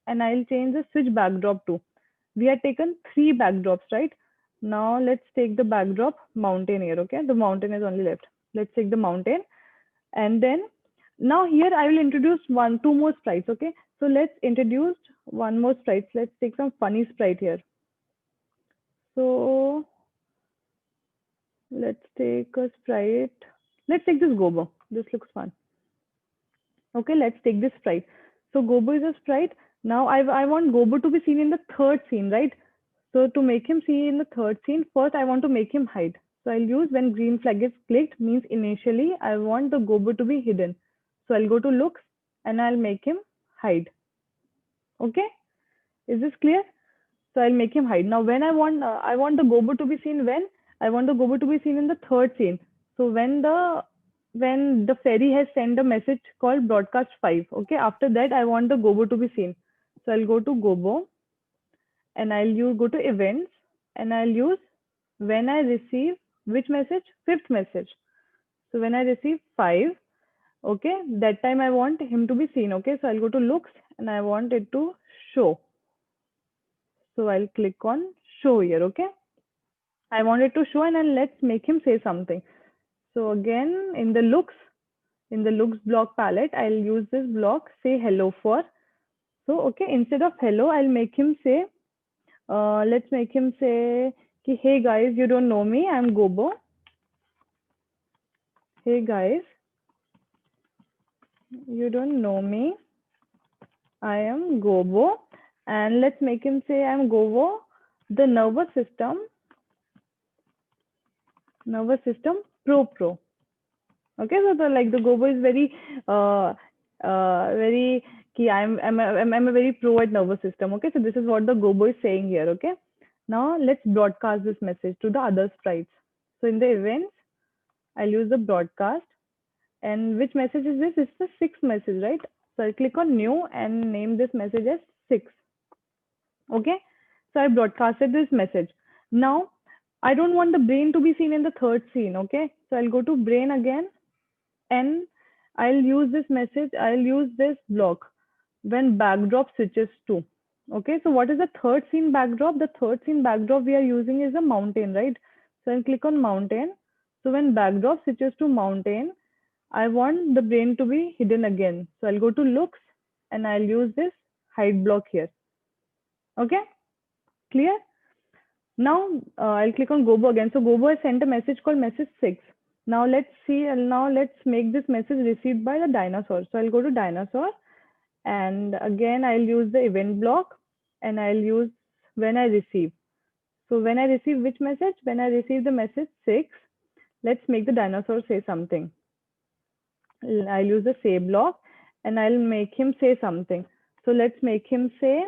and I'll change the switch backdrop to. We had taken 3 backdrops, right? Now let's take the backdrop mountain here. Okay, the mountain is only left. Let's take the mountain. And then now here I will introduce two more sprites. Okay, so let's introduce one more sprite. Let's take some funny sprite here. So let's take a sprite. Let's take this Gobo. This looks fun. Okay, let's take this sprite. So Gobo is a sprite. Now I want Gobo to be seen in the third scene, right? So to make him see in the third scene, first I want to make him hide. So I'll use when green flag is clicked, means initially I want the Gobo to be hidden. So I'll go to looks and I'll make him hide. Okay, is this clear? So I'll make him hide. Now when I want the Gobo to be seen when? I want the Gobo to be seen in the third scene. So when the fairy has sent a message called broadcast 5. Okay, after that I want the Gobo to be seen. So I'll go to Gobo and I'll go to events and I'll use when I receive which message? Fifth message. So when I receive 5, okay, that time I want him to be seen. Okay, so I'll go to looks and I want it to show. So I'll click on show here. Okay, I want it to show, and then let's make him say something. So again, in the looks block palette, I'll use this block, say hello for. So okay, instead of hello, I'll make him say, let's make him say, hey guys, you don't know me, I'm Gobo. Hey guys, you don't know me, I am Gobo. And let's make him say, I'm Gobo, the nervous system pro. Okay, so the Gobo is very very key. I'm a very pro at nervous system. Okay, so this is what the Gobo is saying here. Okay, now let's broadcast this message to the other sprites. So in the events, I'll use the broadcast. And which message is this? It's the 6th message, right? So I'll click on new and name this message as 6. Okay, so I broadcasted this message. Now I don't want the brain to be seen in the third scene. Okay, so I'll go to brain again and I'll use this message. I'll use this block when backdrop switches to. Okay, so what is the third scene backdrop? The third scene backdrop we are using is a mountain, right? So I'll click on mountain. So when backdrop switches to mountain, I want the brain to be hidden again. So I'll go to looks and I'll use this hide block here. Okay, clear? Now I'll click on Gobo again. So Gobo has sent a message called message 6. Now let's see, now let's make this message received by the dinosaur. So I'll go to dinosaur and again I'll use the event block and I'll use when I receive. So when I receive which message? When I receive the message 6, let's make the dinosaur say something. I'll use the say block and I'll make him say something. So let's make him say,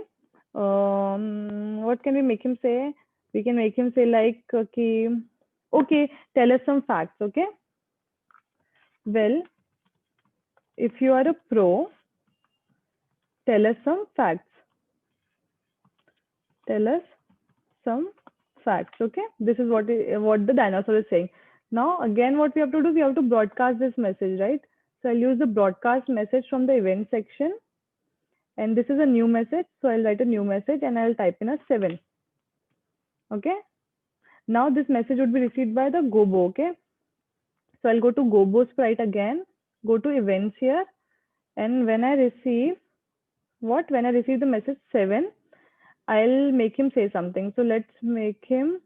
what can we make him say? We can make him say like, okay, tell us some facts, okay? Well, if you are a pro, tell us some facts. Tell us some facts, okay? This is what the dinosaur is saying. Now, again, what we have to do, we have to broadcast this message, right? So I'll use the broadcast message from the event section. And this is a new message. So I'll write a new message and I'll type in a 7. Okay. Now this message would be received by the Gobo. Okay. So I'll go to Gobo sprite again, go to events here. And when I receive when I receive the message 7, I'll make him say something. So let's make him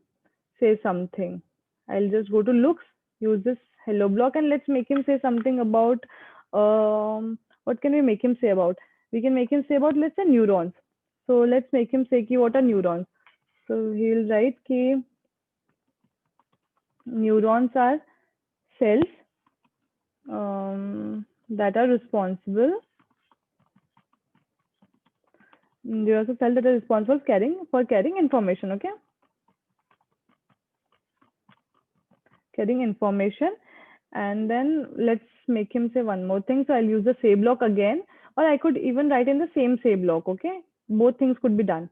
say something. I'll just go to looks, use this hello block, and let's make him say something about, what can we make him say about? We can make him say about, let's say, neurons. So let's make him say, what are neurons? So he'll write, neurons are cells that are responsible. There are cells that are responsible for carrying information, okay? Carrying information. And then let's make him say one more thing. So I'll use the say block again, or I could even write in the same say block, okay? Both things could be done.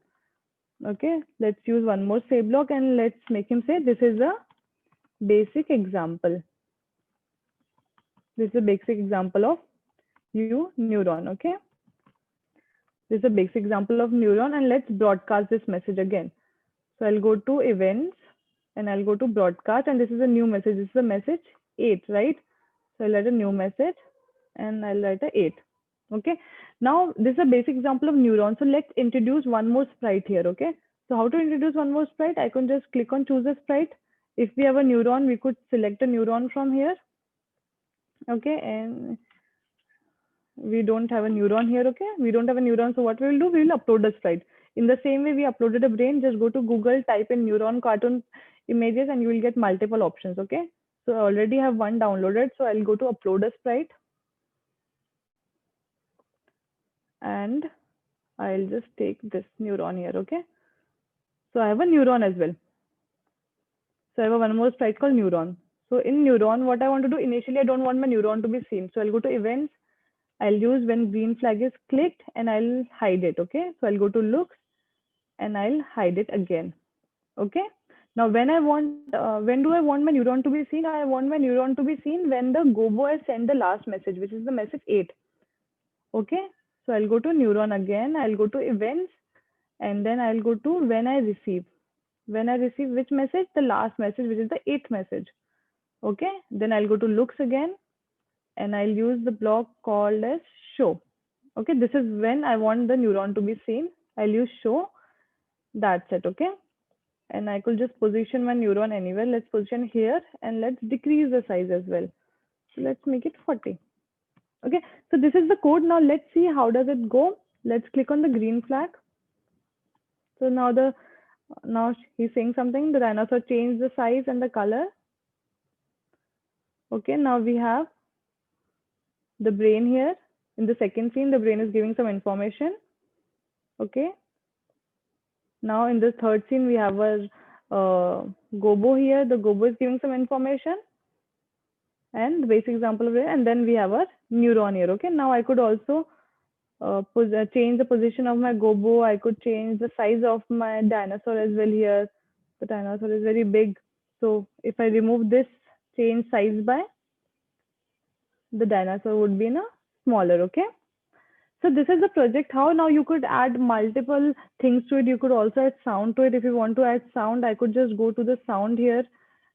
Okay, let's use one more say block and let's make him say, this is a basic example. This is a basic example of neuron, okay? This is a basic example of neuron, and let's broadcast this message again. So I'll go to events and I'll go to broadcast, and this is a new message. This is a message 8, right? So I'll write a new message and I'll write a 8. Okay. Now this is a basic example of neuron. So let's introduce one more sprite here. Okay. So how to introduce one more sprite? I can just click on choose a sprite. If we have a neuron, we could select a neuron from here. Okay. And we don't have a neuron here. Okay. We don't have a neuron. So what we will do, we will upload a sprite. In the same way we uploaded a brain, just go to Google, type in neuron cartoon images and you will get multiple options. Okay. So I already have one downloaded. So I'll go to upload a sprite. And I'll just take this neuron here. Okay. So I have a neuron as well. So I have one more sprite called neuron. So in neuron, what I want to do, initially, I don't want my neuron to be seen. So I'll go to events. I'll use when green flag is clicked and I'll hide it. Okay. So I'll go to looks and I'll hide it again. Okay. Now, when do I want my neuron to be seen? I want my neuron to be seen when the Gobo has sent the last message, which is the message 8. Okay. So I'll go to neuron again. I'll go to events and then I'll go to when I receive. When I receive which message? The last message, which is the 8th message. Okay. Then I'll go to looks again and I'll use the block called as show. Okay. This is when I want the neuron to be seen. I'll use show. That's it. Okay. And I could just position my neuron anywhere. Let's position here and let's decrease the size as well. So let's make it 40. Okay. So this is the code. Now let's see how does it go. Let's click on the green flag. So now he's saying something. The dinosaur changed the size and the color. Okay. Now we have the brain here. In the second scene, the brain is giving some information. Okay. Now in the third scene, we have a Gobo here. The Gobo is giving some information. And the basic example of it. And then we have a neuron here. Okay. Now I could also change the position of my Gobo. I could change the size of my dinosaur as well here. The dinosaur is very big. So if I remove this change size by, the dinosaur would be in a smaller. Okay. So this is the project. How now you could add multiple things to it. You could also add sound to it. If you want to add sound, I could just go to the sound here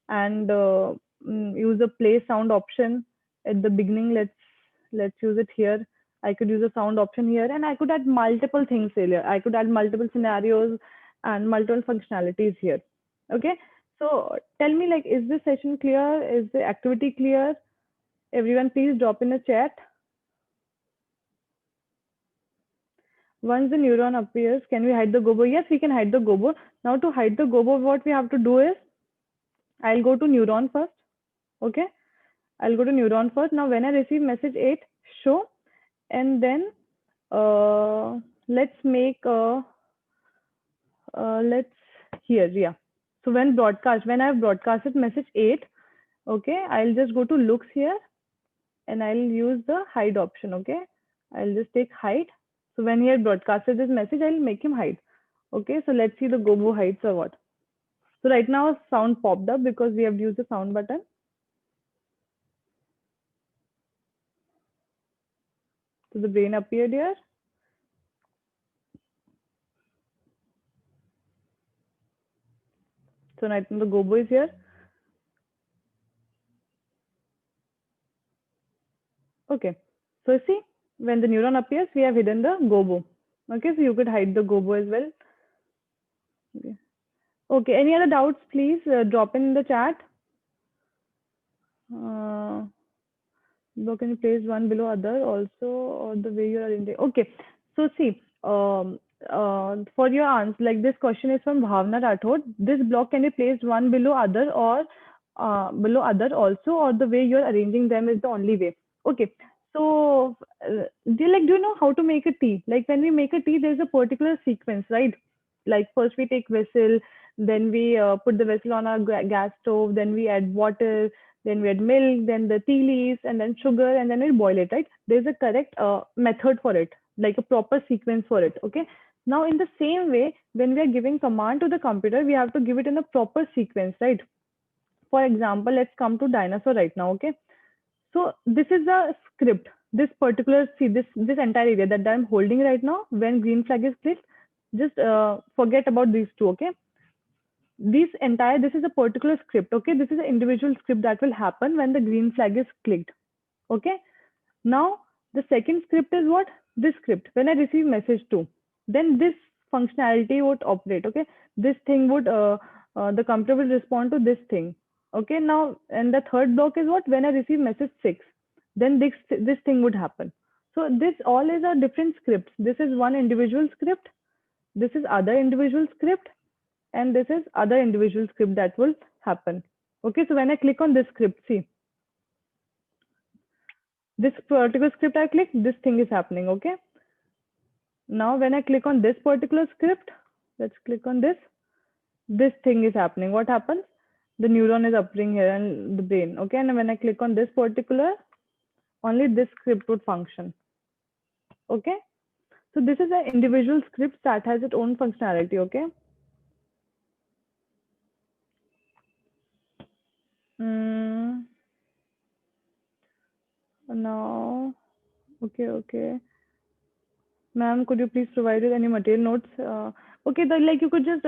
and use the play sound option at the beginning. Let's use it here. I could use a sound option here and I could add multiple things here. I could add multiple scenarios and multiple functionalities here. Okay. So tell me, like, is this session clear? Is the activity clear? Everyone, please drop in a chat. Once the neuron appears, can we hide the Gobo? Yes, we can hide the Gobo. Now to hide the Gobo, what we have to do is, I'll go to neuron first. Okay. I'll go to neuron first. Now when I receive message 8, show, and then let's make let's here, yeah. So when I've broadcasted message 8, okay, I'll just go to looks here and I'll use the hide option. Okay. I'll just take hide. So when he had broadcasted this message, I'll make him hide. Okay. So let's see the Gobo hides or what. So right now sound popped up because we have used the sound button. So the brain appeared here. So right now the Gobo is here. Okay. So see, when the neuron appears, we have hidden the Gobo. Okay. So you could hide the Gobo as well. Okay. Okay. Any other doubts, please drop in the chat. Can you place one below other also, or the way you are in the, okay. So see, for your answer, like this question is from Bhavna Rathod. This block can be placed one below other or below other also, or the way you're arranging them is the only way. Okay. So do you know how to make a tea? Like when we make a tea, there's a particular sequence, right? Like first we take vessel, then we put the vessel on our gas stove, then we add water, then we add milk, then the tea leaves, and then sugar, and then we boil it, right? There's a correct method for it, like a proper sequence for it, okay? Now, in the same way, when we are giving command to the computer, we have to give it in a proper sequence, right? For example, let's come to dinosaur right now, okay? So this is the script. This particular, see this entire area that I'm holding right now, when green flag is clicked, just forget about these two, okay? this is a particular script. Okay, this is an individual script that will happen when the green flag is clicked. Okay, now the second script is what? This script. When I receive message 2, then this functionality would operate. Okay, this thing would the computer will respond to this thing. Okay, now, and the third block is what? When I receive message 6, then this thing would happen. So this all is a different scripts. This is one individual script, this is other individual script, and this is other individual script that will happen. Okay, so when I click on this script, see, this particular script I click, this thing is happening. Okay, now when I click on this particular script, let's click on this thing is happening. What happens? The neuron is appearing here in the brain. Okay, and when I click on this particular, only this script would function. Okay, so this is an individual script that has its own functionality. Okay, now, okay. Ma'am, could you please provide us any material notes? Okay, like you could just,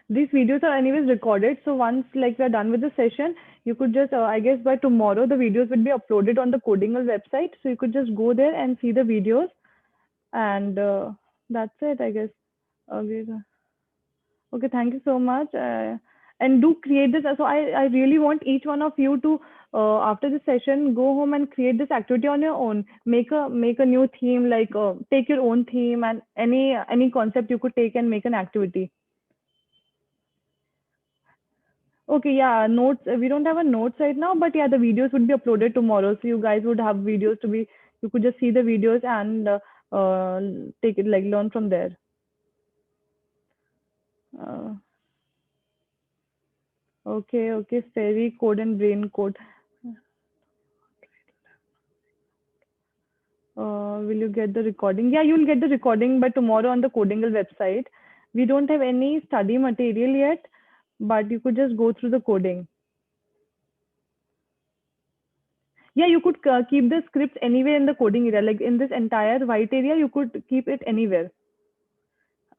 these videos are anyways recorded. So once like we're done with the session, you could just, I guess by tomorrow, the videos will be uploaded on the Codingle website. So you could just go there and see the videos. And that's it, I guess. Okay, thank you so much. And do create this. So I really want each one of you to, after the session, go home and create this activity on your own. Make a new theme, like take your own theme and any concept you could take and make an activity. Okay, yeah, notes. We don't have a notes right now, but yeah, the videos would be uploaded tomorrow. So you guys would have videos to be, you could just see the videos and take it, like learn from there. Okay, fairy code and brain code. Will you get the recording? Yeah, you'll get the recording by tomorrow on the Codingle website. We don't have any study material yet, but you could just go through the coding. Yeah, you could keep the scripts anywhere in the coding area. Like in this entire white area, you could keep it anywhere.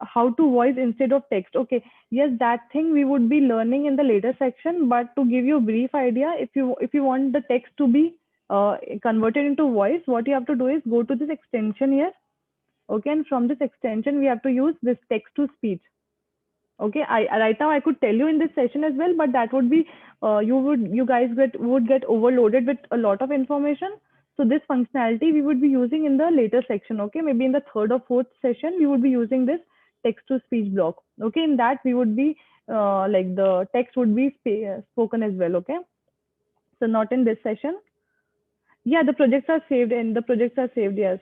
How to voice instead of text. Okay, yes, that thing we would be learning in the later section, but to give you a brief idea, if you want the text to be converted into voice, what you have to do is go to this extension here. Okay, and from this extension, we have to use this text to speech. Okay, right now I could tell you in this session as well, but that would be you guys would get overloaded with a lot of information. So this functionality we would be using in the later section. Okay, maybe in the third or fourth session we would be using this text to speech block. Okay, in that we would be like the text would be spoken as well. Okay, so not in this session. Yeah, the projects are saved and the projects are saved. Yes.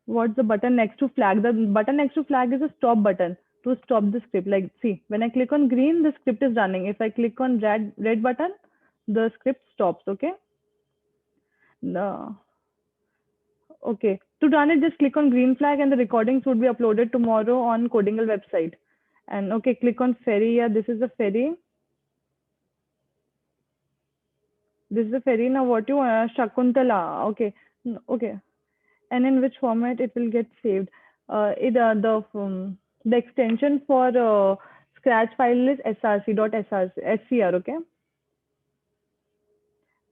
What's the button next to flag? The button next to flag is a stop button to stop the script. Like, see, when I click on green, the script is running. If I click on red button, the script stops. Okay. Okay. To run it, just click on green flag and the recordings would be uploaded tomorrow on Codingle website. And okay, click on ferry. Yeah, this is the ferry. This is the ferry. Now what you want? Shakuntala. Okay. Okay. And in which format it will get saved? The extension for Scratch file is src.scr. Okay.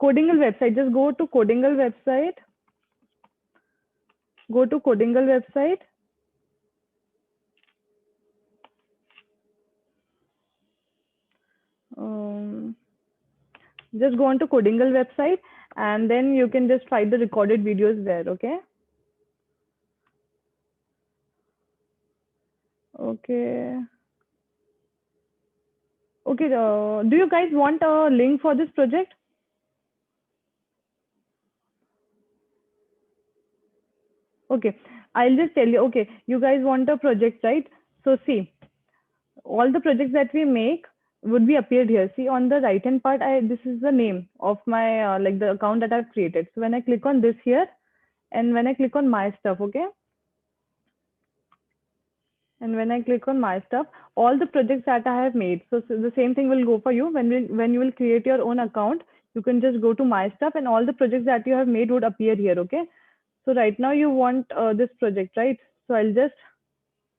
Codingle website. Just go to Codingle website. Go to Codingle website. Just go on to Codingle website and then you can just find the recorded videos there. Okay. Okay. Okay. Do you guys want a link for this project? Okay, I'll just tell you. Okay, you guys want a project, right? So see, all the projects that we make would be appeared here. See on the right hand part, this is the name of my like the account that I've created. So when I click on this here, and when I click on my stuff, okay. And when I click on my stuff, all the projects that I have made. So the same thing will go for you when you will create your own account. You can just go to my stuff and all the projects that you have made would appear here. Okay. So right now you want this project, right? So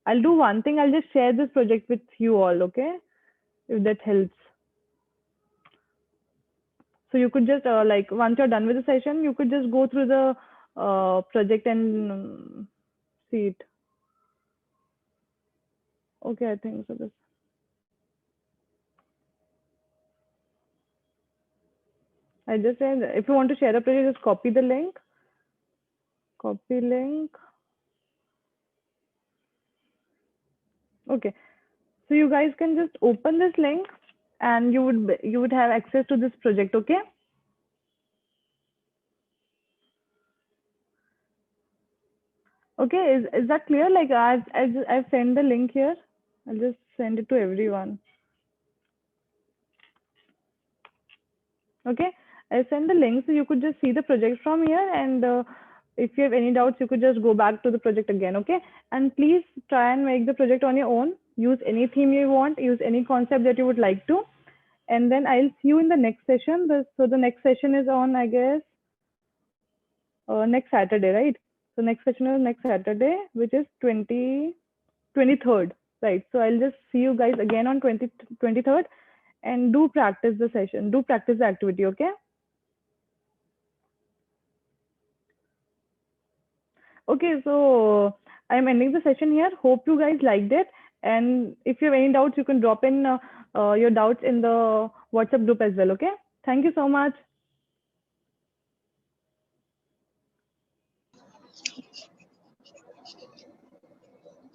I'll do one thing. I'll just share this project with you all, okay? If that helps. So you could just like once you're done with the session, you could just go through the project and see it. Okay, I think so. This. I just said if you want to share a project, just copy the link. Copy link. Okay, so you guys can just open this link, and you would have access to this project. Okay. Okay, is that clear? Like I've sent the link here. I'll just send it to everyone. Okay, I send the link so you could just see the project from here, and if you have any doubts, you could just go back to the project again. Okay, and please try and make the project on your own. Use any theme you want. Use any concept that you would like to, and then I'll see you in the next session. So the next session is on, I guess, next Saturday, right? So next session is next Saturday, which is 23rd, right? So I'll just see you guys again on 23rd, and do practice the session, do practice the activity, okay? Okay, so I'm ending the session here. Hope you guys liked it. And if you have any doubts, you can drop in your doubts in the WhatsApp group as well, okay? Thank you so much.